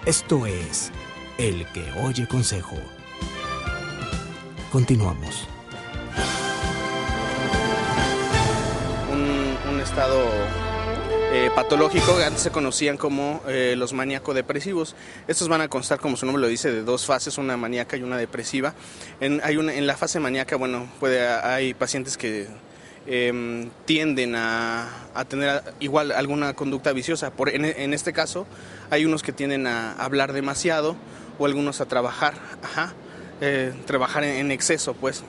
Esto es El que oye consejo. Continuamos. Un estado patológico, antes se conocían como los maníaco-depresivos. Estos van a constar, como su nombre lo dice, de dos fases, una maníaca y una depresiva. En la fase maníaca, bueno, hay pacientes que tienden a tener igual alguna conducta viciosa. En este caso, hay unos que tienden a hablar demasiado o algunos a trabajar, trabajar en exceso, pues.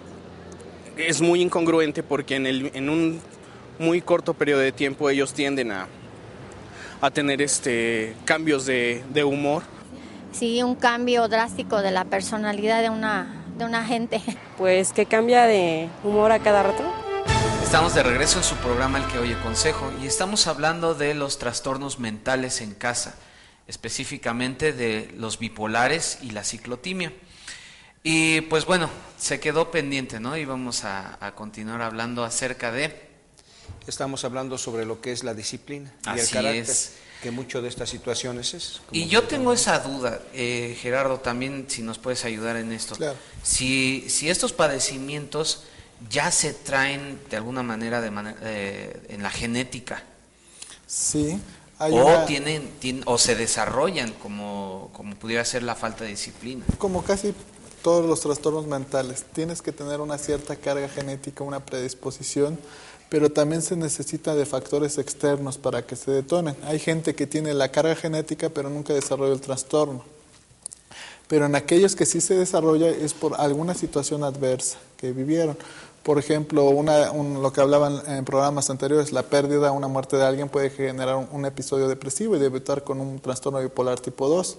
Es muy incongruente porque en un muy corto periodo de tiempo ellos tienden a tener cambios de humor. Sí, un cambio drástico de la personalidad de una gente. Pues que cambia de humor a cada rato. Estamos de regreso en su programa El que oye consejo y estamos hablando de los trastornos mentales en casa, específicamente de los bipolares y la ciclotimia. Y pues bueno, se quedó pendiente, ¿no? Y vamos a continuar hablando acerca de... Estamos hablando sobre lo que es la disciplina y el Así carácter, es. que mucho de estas situaciones es... Y yo tengo esa duda, Gerardo, también si nos puedes ayudar en esto. Claro. Si estos padecimientos ya se traen de alguna manera en la genética. Sí. O se desarrollan como pudiera ser la falta de disciplina. Como casi todos los trastornos mentales, tienes que tener una cierta carga genética, una predisposición, pero también se necesita de factores externos para que se detonen. Hay gente que tiene la carga genética pero nunca desarrolla el trastorno. Pero en aquellos que sí se desarrolla es por alguna situación adversa que vivieron. Por ejemplo, lo que hablaban en programas anteriores, la pérdida, una muerte de alguien puede generar un episodio depresivo y debutar con un trastorno bipolar tipo 2.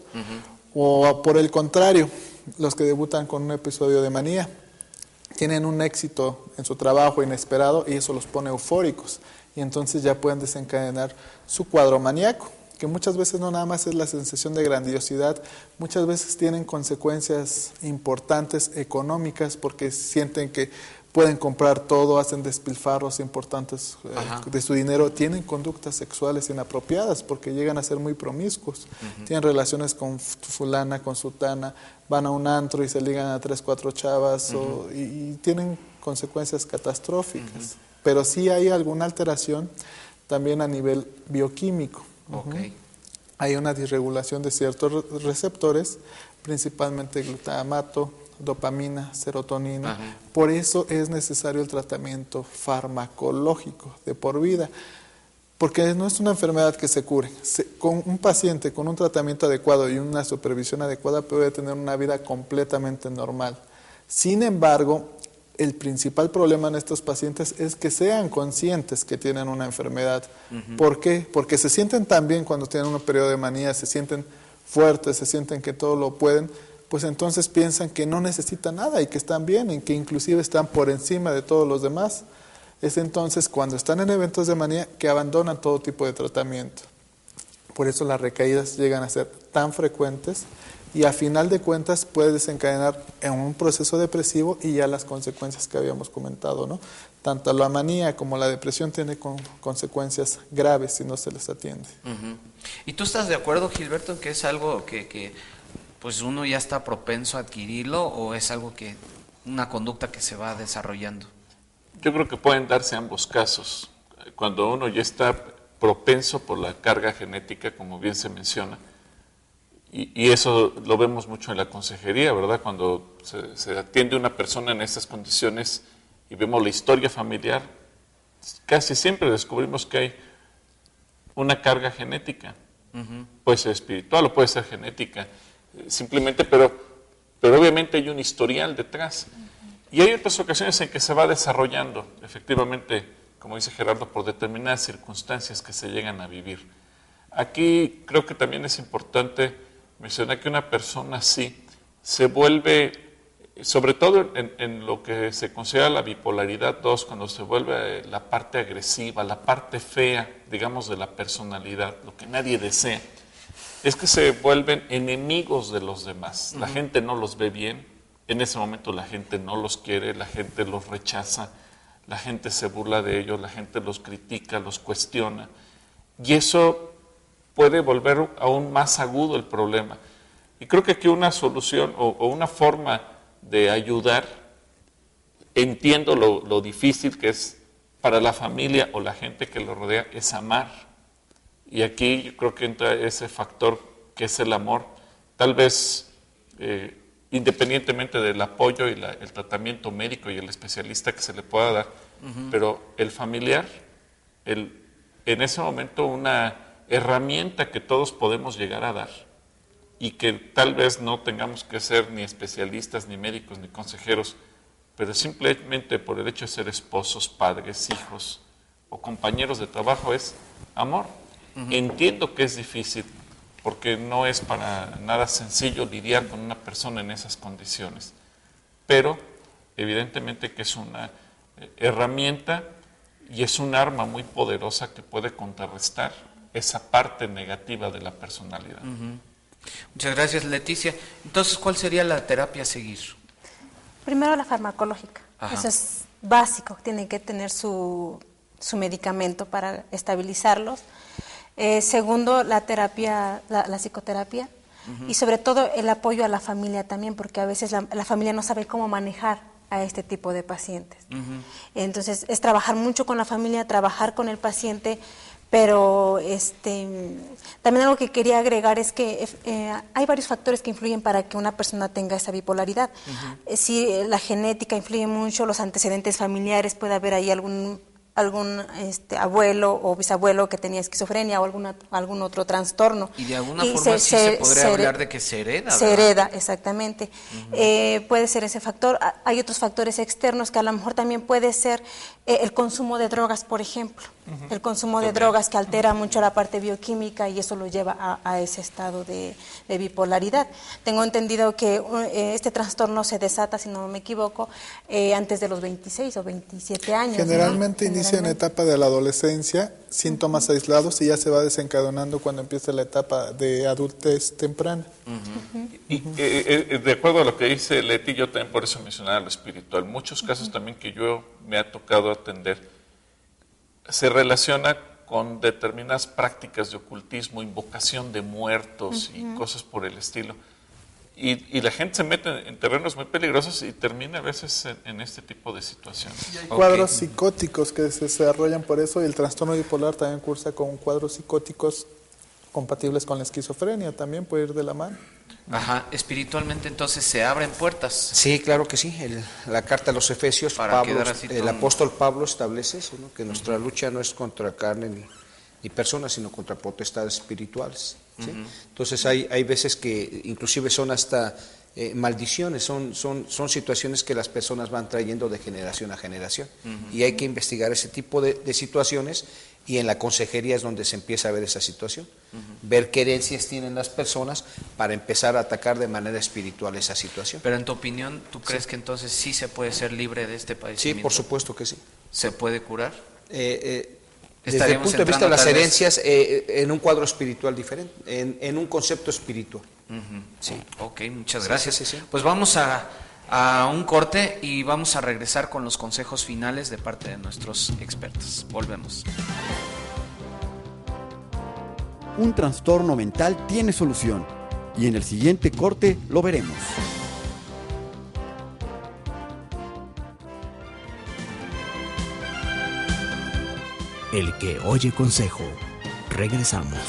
O por el contrario, los que debutan con un episodio de manía tienen un éxito en su trabajo inesperado y eso los pone eufóricos. Y entonces ya pueden desencadenar su cuadro maníaco, que muchas veces no nada más es la sensación de grandiosidad, muchas veces tienen consecuencias importantes económicas porque sienten que pueden comprar todo, hacen despilfarros importantes de su dinero, tienen conductas sexuales inapropiadas porque llegan a ser muy promiscuos, tienen relaciones con fulana, con sutana, van a un antro y se ligan a 3, 4 chavas y tienen consecuencias catastróficas. Pero sí hay alguna alteración también a nivel bioquímico. Hay una disregulación de ciertos receptores, principalmente glutamato, dopamina, serotonina. Por eso es necesario el tratamiento farmacológico de por vida, porque no es una enfermedad que se cure. Con un paciente con un tratamiento adecuado y una supervisión adecuada puede tener una vida completamente normal. Sin embargo, el principal problema en estos pacientes es que sean conscientes que tienen una enfermedad. ¿Por qué? Porque se sienten tan bien cuando tienen un periodo de manía, se sienten fuertes, se sienten que todo lo pueden, pues entonces piensan que no necesitan nada y que están bien y que inclusive están por encima de todos los demás. Es entonces cuando están en eventos de manía que abandonan todo tipo de tratamiento. Por eso las recaídas llegan a ser tan frecuentes y a final de cuentas puede desencadenar en un proceso depresivo y ya las consecuencias que habíamos comentado, ¿no? Tanto la manía como la depresión tienen consecuencias graves si no se les atiende. ¿Y tú estás de acuerdo, Gilberto, en que es algo que pues uno ya está propenso a adquirirlo o es algo una conducta que se va desarrollando? Yo creo que pueden darse ambos casos. Cuando uno ya está propenso por la carga genética, como bien se menciona, y eso lo vemos mucho en la consejería, ¿verdad? Cuando se atiende a una persona en estas condiciones y vemos la historia familiar, casi siempre descubrimos que hay una carga genética. Puede ser espiritual o puede ser genética, simplemente, pero obviamente hay un historial detrás. Y hay otras ocasiones en que se va desarrollando, efectivamente, como dice Gerardo, por determinadas circunstancias que se llegan a vivir. Aquí creo que también es importante mencionar que una persona así se vuelve, sobre todo en lo que se considera la bipolaridad 2, cuando se vuelve la parte agresiva, la parte fea, digamos, de la personalidad, lo que nadie desea, es que se vuelven enemigos de los demás. La gente no los ve bien, en ese momento la gente no los quiere, la gente los rechaza, la gente se burla de ellos, la gente los critica, los cuestiona. Y eso puede volver aún más agudo el problema. Y creo que aquí una solución o una forma de ayudar, entiendo lo difícil que es para la familia o la gente que lo rodea, es amar. Y aquí yo creo que entra ese factor que es el amor. Tal vez, independientemente del apoyo y el tratamiento médico y el especialista que se le pueda dar, pero el familiar, en ese momento una herramienta que todos podemos llegar a dar y que tal vez no tengamos que ser ni especialistas, ni médicos, ni consejeros, pero simplemente por el hecho de ser esposos, padres, hijos o compañeros de trabajo es amor. Entiendo que es difícil porque no es para nada sencillo lidiar con una persona en esas condiciones, pero evidentemente que es una herramienta y es un arma muy poderosa que puede contrarrestar esa parte negativa de la personalidad. Muchas gracias, Leticia. Entonces, ¿cuál sería la terapia a seguir? Primero la farmacológica. Ajá. Eso es básico, tienen que tener su medicamento para estabilizarlos. Segundo, la terapia, la psicoterapia, y sobre todo el apoyo a la familia también, porque a veces la familia no sabe cómo manejar a este tipo de pacientes. Entonces, es trabajar mucho con la familia, trabajar con el paciente, pero también algo que quería agregar es que hay varios factores que influyen para que una persona tenga esa bipolaridad. Sí, la genética influye mucho, los antecedentes familiares, puede haber ahí algún abuelo o bisabuelo que tenía esquizofrenia o algún otro trastorno. Y de alguna forma se podría hablar de que se hereda, ¿verdad? Se hereda, exactamente. Puede ser ese factor. Hay otros factores externos que a lo mejor también puede ser el consumo de drogas, por ejemplo. El consumo de drogas que altera mucho la parte bioquímica y eso lo lleva a ese estado de bipolaridad. Tengo entendido que este trastorno se desata, si no me equivoco, antes de los 26 o 27 años. Generalmente inicia en etapa de la adolescencia, síntomas aislados, y ya se va desencadenando cuando empieza la etapa de adultez temprana. Y de acuerdo a lo que dice Leti, yo también por eso mencionaba lo espiritual. Muchos casos también que yo me ha tocado atender se relaciona con determinadas prácticas de ocultismo, invocación de muertos y cosas por el estilo. Y la gente se mete en terrenos muy peligrosos y termina a veces en este tipo de situaciones. Y hay cuadros psicóticos que se desarrollan por eso, y el trastorno bipolar también cursa con cuadros psicóticos compatibles con la esquizofrenia, también puede ir de la mano. Ajá, espiritualmente entonces se abren puertas. Sí, claro que sí. La carta a los Efesios, el apóstol Pablo establece eso, ¿no? Que nuestra lucha no es contra carne ni personas, sino contra potestades espirituales. ¿Sí? Entonces hay veces que inclusive son hasta maldiciones, son situaciones que las personas van trayendo de generación a generación, y hay que investigar ese tipo de situaciones, y en la consejería es donde se empieza a ver esa situación, ver qué herencias tienen las personas para empezar a atacar de manera espiritual esa situación. Pero en tu opinión, ¿tú crees que entonces sí se puede ser libre de este padecimiento? Sí, por supuesto que sí. ¿Se puede curar? Desde el punto de vista de las herencias, en un cuadro espiritual diferente, en un concepto espiritual. Sí. Ok, muchas gracias. Sí. Pues vamos a un corte y vamos a regresar con los consejos finales de parte de nuestros expertos. Volvemos. Un trastorno mental tiene solución y en el siguiente corte lo veremos. El que oye consejo. Regresamos.